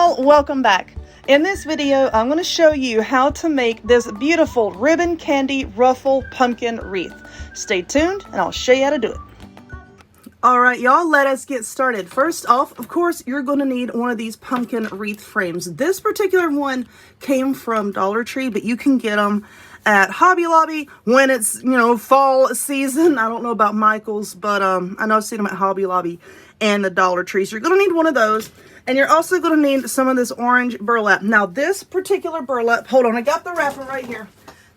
y'all, welcome back. In this video, I'm going to show you how to make this beautiful ribbon candy ruffle pumpkin wreath. Stay tuned and I'll show you how to do it. Alright y'all, let us get started. First off, of course, you're going to need one of these pumpkin wreath frames. This particular one came from Dollar Tree, but you can get them at Hobby Lobby when it's, fall season. I don't know about Michael's, but I know I've seen them at Hobby Lobby and the Dollar Tree. So you're going to need one of those. And you're also going to need some of this orange burlap. Now this particular burlap, hold on, I got the wrapper right here.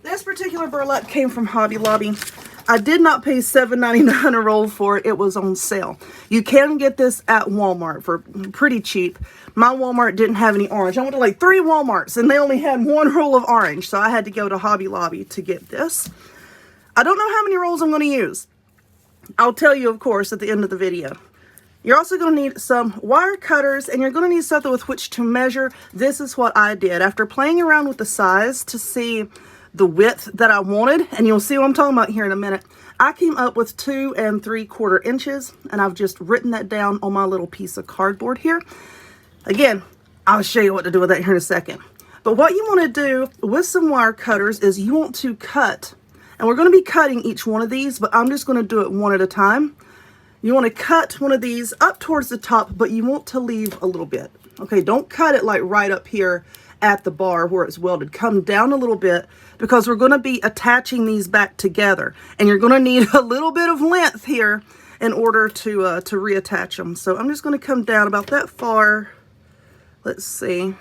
This particular burlap came from Hobby Lobby. I did not pay $7.99 a roll for it. It was on sale. You can get this at Walmart for pretty cheap. My Walmart didn't have any orange. I went to like 3 Walmarts and they only had 1 roll of orange. So I had to go to Hobby Lobby to get this. I don't know how many rolls I'm going to use. I'll tell you, of course, at the end of the video. You're also going to need some wire cutters, and you're going to need something with which to measure. This is what I did. After playing around with the size to see the width that I wanted, and you'll see what I'm talking about here in a minute, I came up with 2 3/4 inches, and I've just written that down on my little piece of cardboard here. Again, I'll show you what to do with that here in a second. But what you want to do with some wire cutters is you want to cut, and we're going to be cutting each one of these, but I'm just going to do it one at a time. You want to cut one of these up towards the top, but you want to leave a little bit. Okay, don't cut it like right up here at the bar where it's welded. Come down a little bit because we're going to be attaching these back together. And you're going to need a little bit of length here in order to reattach them. So I'm just going to come down about that far. Let's see.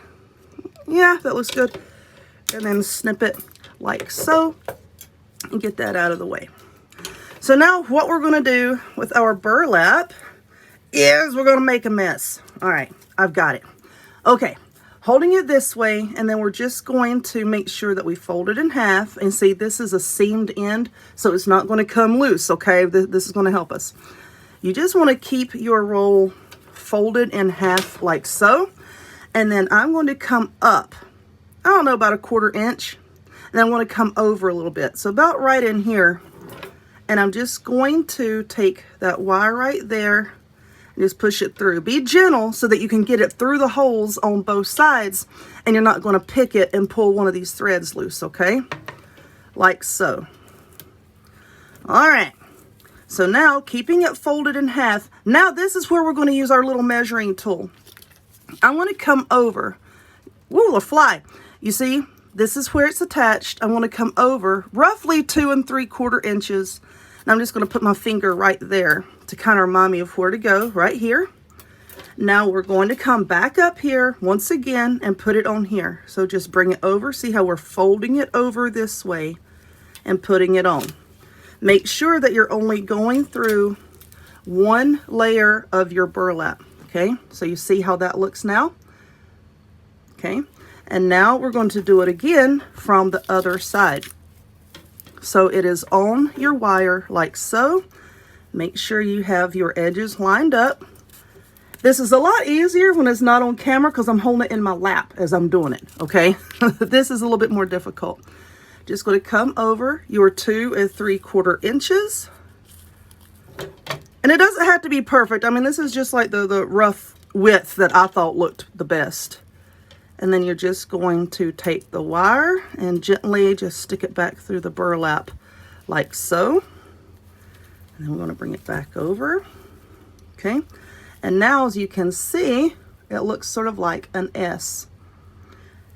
Yeah, that looks good. And then snip it like so and get that out of the way. So now what we're going to do with our burlap is we're going to make a mess. All right, I've got it. Okay, holding it this way, and then we're just going to make sure that we fold it in half. And see, this is a seamed end, so it's not going to come loose, okay? This is going to help us. You just want to keep your roll folded in half like so. And then I'm going to come up, I don't know, about 1/4 inch. And then I want to come over a little bit. So about right in here. And I'm just going to take that wire right there and just push it through. Be gentle so that you can get it through the holes on both sides and you're not going to pick it and pull one of these threads loose, okay? Like so. All right. So now, keeping it folded in half, now this is where we're going to use our little measuring tool. I want to come over. Woo, a fly. You see, this is where it's attached. I want to come over roughly 2 3/4 inches. And I'm just going to put my finger right there to kind of remind me of where to go, right here. Now we're going to come back up here once again and put it on here. So just bring it over. See how we're folding it over this way and putting it on. Make sure that you're only going through 1 layer of your burlap. Okay, so you see how that looks now? Okay, and now we're going to do it again from the other side. So it is on your wire like so. Make sure you have your edges lined up. This is a lot easier when it's not on camera because I'm holding it in my lap as I'm doing it, okay? This is a little bit more difficult. Just going to come over your 2 3/4 inches. And it doesn't have to be perfect. I mean, this is just like the rough width that I thought looked the best. And then you're just going to take the wire and gently just stick it back through the burlap like so. And then we're going to bring it back over. Okay. And now, as you can see, it looks sort of like an S.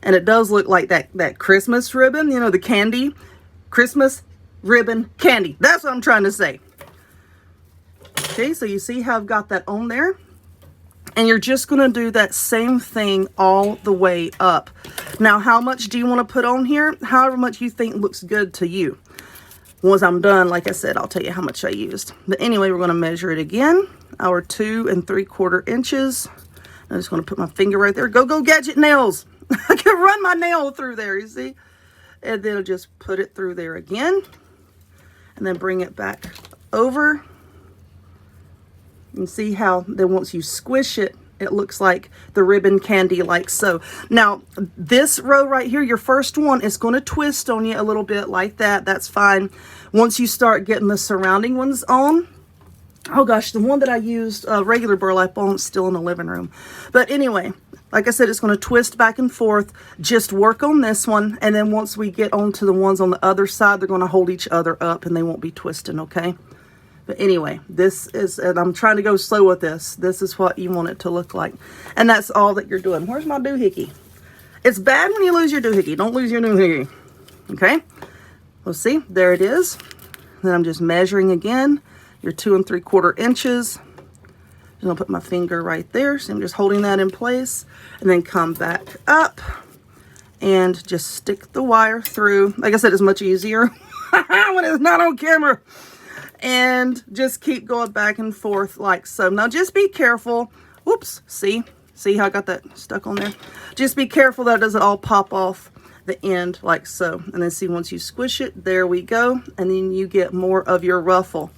And it does look like that Christmas ribbon, the candy. Christmas ribbon candy. That's what I'm trying to say. Okay, so you see how I've got that on there? And you're just going to do that same thing all the way up. Now, how much do you want to put on here? However much you think looks good to you. Once I'm done, like I said, I'll tell you how much I used. But anyway, we're going to measure it again. Our 2 3/4 inches. I'm just going to put my finger right there. Go gadget nails. I can run my nail through there, you see? And then I'll just put it through there again. And then bring it back over. And see how then once you squish it, it looks like the ribbon candy like so. Now, this row right here, your first one, is going to twist on you a little bit like that. That's fine. Once you start getting the surrounding ones on, oh gosh, the one that I used regular burlap on is still in the living room. But anyway, Like I said, it's going to twist back and forth. Just work on this one, and then once we get onto the ones on the other side, they're going to hold each other up and they won't be twisting, okay? But anyway, this is, and I'm trying to go slow with this. This is what you want it to look like. And that's all that you're doing. Where's my doohickey? It's bad when you lose your doohickey. Don't lose your doohickey. Okay? Let's see. There it is. Then I'm just measuring again. Your 2 3/4 inches. I'm going to put my finger right there. So I'm just holding that in place. And then come back up. And just stick the wire through. Like I said, it's much easier when it's not on camera. And just keep going back and forth like so. Now just be careful. Oops, see how I got that stuck on there? Just be careful that it doesn't all pop off the end like so. And then see, once you squish it, there we go. And then you get more of your ruffle.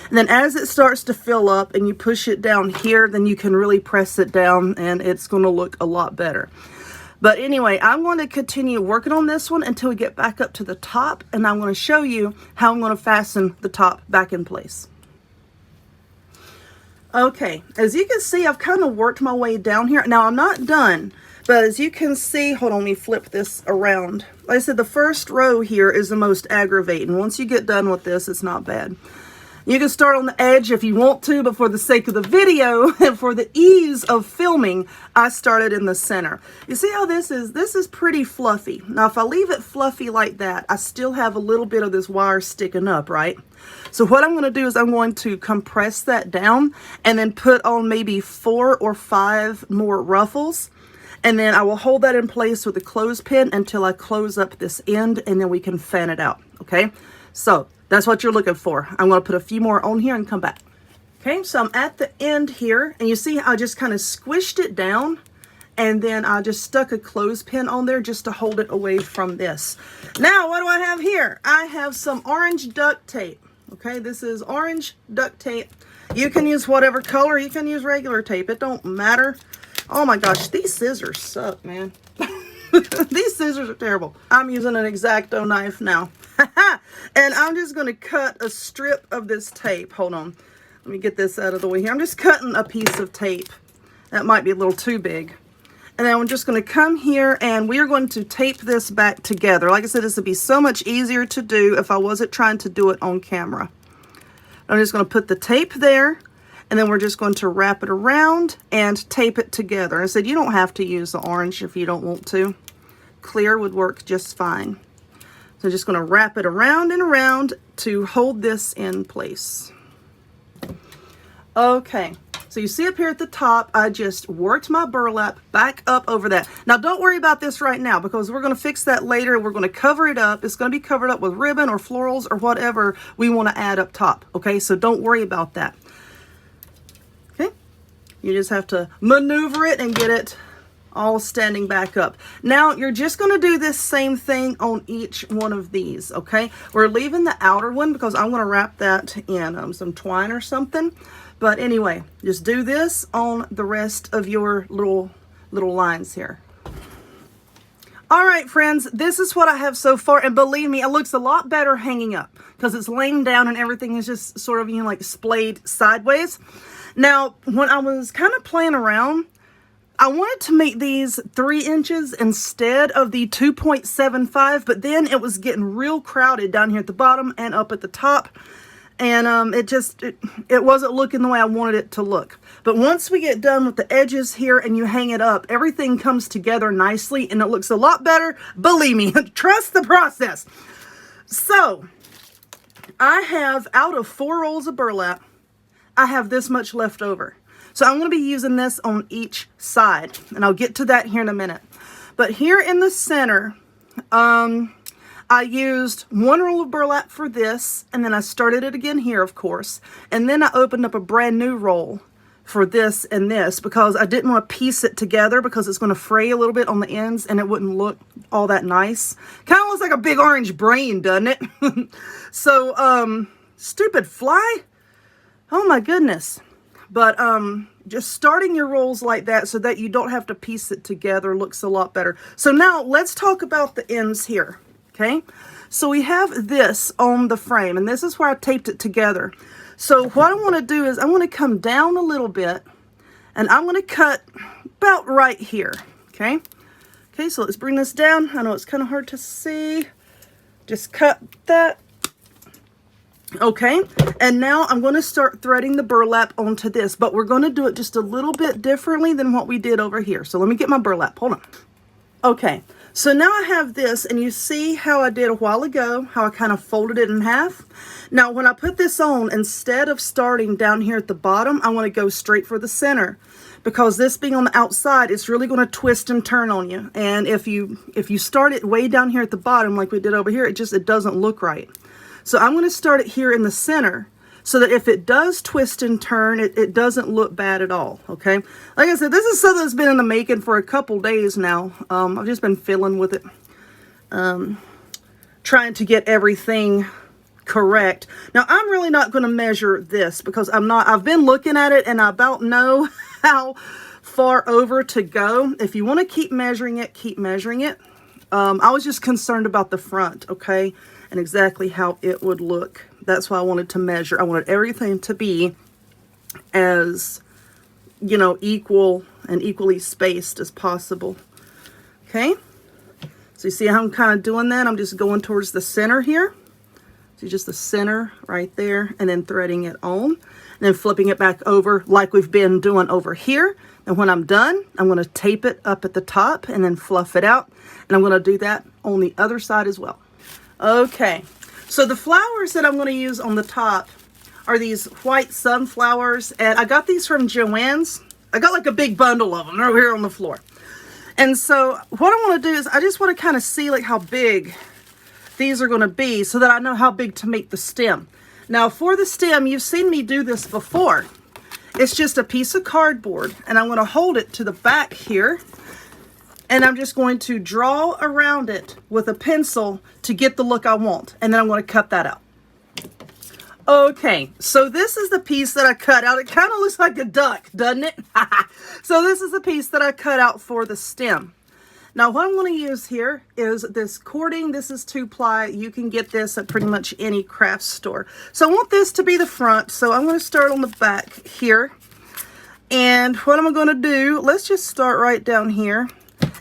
And then as it starts to fill up and you push it down here, then you can really press it down and it's going to look a lot better. But anyway, I'm going to continue working on this one until we get back up to the top, and I'm going to show you how I'm going to fasten the top back in place. Okay, as you can see, I've kind of worked my way down here. Now, I'm not done, but as you can see, hold on, let me flip this around. Like I said, the first row here is the most aggravating. Once you get done with this, it's not bad. You can start on the edge if you want to, but for the sake of the video and for the ease of filming, I started in the center. You see how this is pretty fluffy. Now, if I leave it fluffy like that, I still have a little bit of this wire sticking up, right? So what I'm going to do is I'm going to compress that down and then put on maybe 4 or 5 more ruffles. And then I will hold that in place with a clothespin until I close up this end, and then we can fan it out, okay? So that's what you're looking for. I'm going to put a few more on here and come back. Okay, so I'm at the end here, and you see how I just kind of squished it down, and then I just stuck a clothespin on there just to hold it away from this. Now, what do I have here? I have some orange duct tape. Okay, this is orange duct tape. You can use whatever color. You can use regular tape. It don't matter. Oh my gosh, these scissors suck, man. These scissors are terrible. I'm using an X-Acto knife now. And I'm just going to cut a strip of this tape. Hold on. Let me get this out of the way here. I'm just cutting a piece of tape. That might be a little too big. And then I'm just going to come here and we are going to tape this back together. Like I said, this would be so much easier to do if I wasn't trying to do it on camera. I'm just going to put the tape there. And then we're just going to wrap it around and tape it together. I said you don't have to use the orange if you don't want to. Clear would work just fine. So I'm just going to wrap it around and around to hold this in place. Okay, so you see up here at the top, I just worked my burlap back up over that. Now don't worry about this right now because we're going to fix that later. We're going to cover it up. It's going to be covered up with ribbon or florals or whatever we want to add up top. Okay, so don't worry about that. Okay, you just have to maneuver it and get it all standing back up. Now you're just going to do this same thing on each one of these, okay? We're leaving the outer one because I'm going to wrap that in some twine or something. But anyway, just do this on the rest of your little lines here. All right, friends, this is what I have so far, and believe me, it looks a lot better hanging up because it's laying down and everything is just sort of, you know, like splayed sideways. Now, when I was kind of playing around, I wanted to make these 3 inches instead of the 2.75, but then it was getting real crowded down here at the bottom and up at the top. And it wasn't looking the way I wanted it to look. But once we get done with the edges here and you hang it up, everything comes together nicely and it looks a lot better. Believe me, trust the process. So I have, out of 4 rolls of burlap, I have this much left over. So I'm going to be using this on each side, and I'll get to that here in a minute. But here in the center, I used 1 roll of burlap for this, and then I started it again here, of course. And then I opened up a brand new roll for this and this because I didn't want to piece it together because it's going to fray a little bit on the ends and it wouldn't look all that nice. Kind of looks like a big orange brain, doesn't it? So, stupid fly. Oh my goodness. But just starting your rolls like that so that you don't have to piece it together looks a lot better. So now let's talk about the ends here, okay? So we have this on the frame, and this is where I taped it together. So what I want to do is I want to come down a little bit, And I'm going to cut about right here, okay? Okay, so let's bring this down. I know it's kind of hard to see. Just cut that. Okay, and now I'm going to start threading the burlap onto this, but we're going to do it just a little bit differently than what we did over here. So let me get my burlap. Hold on. Okay, so now I have this, and you see how I did a while ago, how I kind of folded it in half. Now, when I put this on, instead of starting down here at the bottom, I want to go straight for the center, because this being on the outside, it's really going to twist and turn on you. And if you start it way down here at the bottom, like we did over here, it doesn't look right. So I'm going to start it here in the center, so that if it does twist and turn, it doesn't look bad at all, okay? Like I said, this is something that's been in the making for a couple days now. I've just been fiddling with it, trying to get everything correct. Now, I'm really not going to measure this, because I've been looking at it, and I about know how far over to go. If you want to keep measuring it, keep measuring it. I was just concerned about the front, okay? And exactly how it would look. That's why I wanted to measure. I wanted everything to be as, you know, equal and equally spaced as possible. Okay? So you see how I'm kind of doing that? I'm just going towards the center here. So just the center right there, and then threading it on. And then flipping it back over like we've been doing over here. And when I'm done, I'm going to tape it up at the top and then fluff it out. And I'm going to do that on the other side as well. Okay, so the flowers that I'm going to use on the top are these white sunflowers, and I got these from Joann's. I got like a big bundle of them. They're over here on the floor. And so what I want to do is I just want to kind of see like how big these are going to be, so that I know how big to make the stem. Now for the stem, you've seen me do this before. It's just a piece of cardboard, and I'm going to hold it to the back here. And I'm just going to draw around it with a pencil to get the look I want. And then I'm going to cut that out. Okay, so this is the piece that I cut out. It kind of looks like a duck, doesn't it? So this is the piece that I cut out for the stem. Now what I'm going to use here is this cording. This is 2-ply. You can get this at pretty much any craft store. So I want this to be the front. So I'm going to start on the back here. And what am I going to do? Let's just start right down here.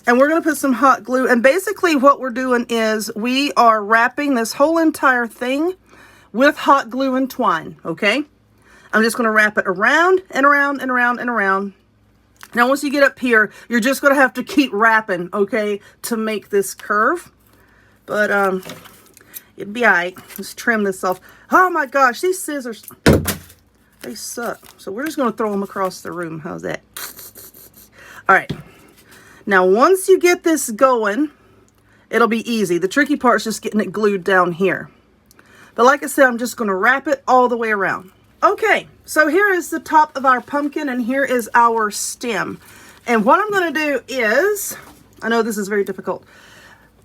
And we're going to put some hot glue. And basically what we're doing is we are wrapping this whole entire thing with hot glue and twine, okay? I'm just going to wrap it around and around and around and around. Now once you get up here, you're just going to have to keep wrapping, okay, to make this curve. But it'd be all right. Let's trim this off. Oh my gosh, these scissors, they suck. So we're just going to throw them across the room. How's that? All right. Now, once you get this going, it'll be easy. The tricky part is just getting it glued down here. But like I said, I'm just going to wrap it all the way around. Okay, so here is the top of our pumpkin, and here is our stem. And what I'm going to do is, I know this is very difficult,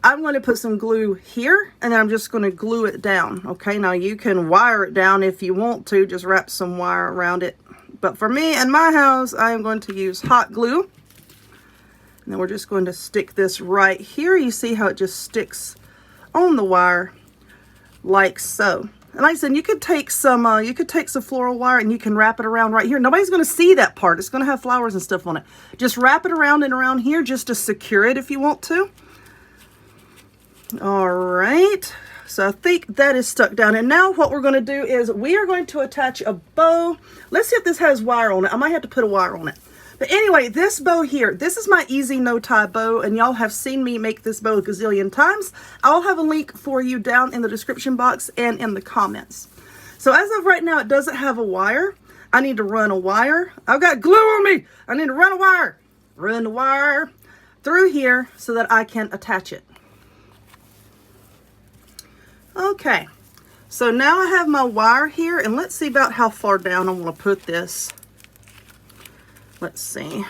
I'm going to put some glue here, and then I'm just going to glue it down. Okay, now you can wire it down if you want to, just wrap some wire around it. But for me and my house, I am going to use hot glue. And then we're just going to stick this right here. You see how it just sticks on the wire like so. And like I said, you could take some floral wire and you can wrap it around right here. Nobody's going to see that part. It's going to have flowers and stuff on it. Just wrap it around and around here just to secure it if you want to. All right. So I think that is stuck down. And now what we're going to do is we are going to attach a bow. Let's see if this has wire on it. I might have to put a wire on it. But anyway, this bow here, this is my easy no-tie bow, and y'all have seen me make this bow a gazillion times. I'll have a link for you down in the description box and in the comments. So as of right now, it doesn't have a wire. I need to run a wire. I've got glue on me. I need to run a wire. Run the wire through here so that I can attach it. Okay, so now I have my wire here, and let's see about how far down I want to put this. Let's see,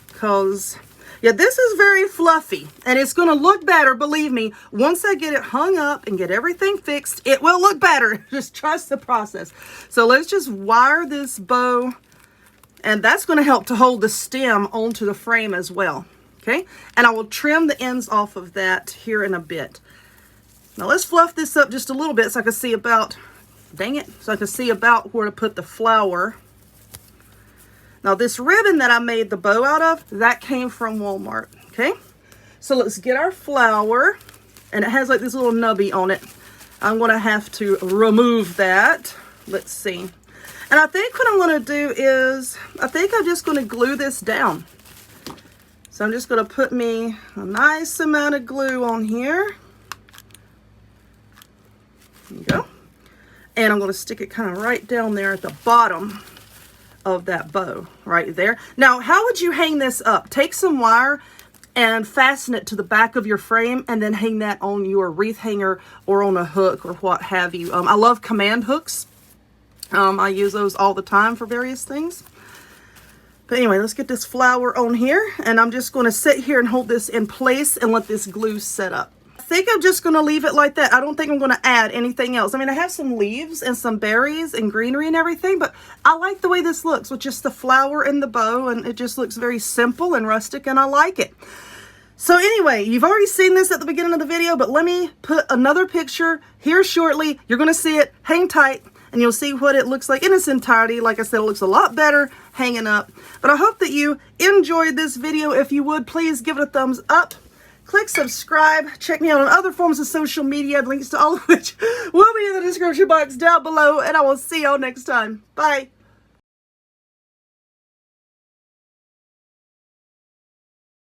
because, yeah, this is very fluffy, and it's going to look better, believe me. Once I get it hung up and get everything fixed, it will look better. Just trust the process. So let's just wire this bow, and that's going to help to hold the stem onto the frame as well, okay? And I will trim the ends off of that here in a bit. Now let's fluff this up just a little bit so I can see about, dang it, so I can see about where to put the flower. Now this ribbon that I made the bow out of, that came from Walmart, okay? So let's get our flower, and it has like this little nubby on it. I'm gonna have to remove that. Let's see. And I think what I'm gonna do is, I think I'm just gonna glue this down. So I'm just gonna put me a nice amount of glue on here. There you go. And I'm gonna stick it kind of right down there at the bottom of that bow right there. Now, how would you hang this up? Take some wire and fasten it to the back of your frame and then hang that on your wreath hanger or on a hook or what have you. I love command hooks. I use those all the time for various things. But anyway, let's get this flower on here, and I'm just going to sit here and hold this in place and let this glue set up. I think I'm just going to leave it like that. I don't think I'm going to add anything else. I mean, I have some leaves and some berries and greenery and everything, but I like the way this looks with just the flower and the bow, and it just looks very simple and rustic, and I like it. So anyway, you've already seen this at the beginning of the video, but let me put another picture here shortly. You're going to see it. Hang tight, and you'll see what it looks like in its entirety. Like I said, it looks a lot better hanging up. But I hope that you enjoyed this video. If you would, please give it a thumbs up. Click subscribe. Check me out on other forms of social media, links to all of which will be in the description box down below. And I will see y'all next time. Bye.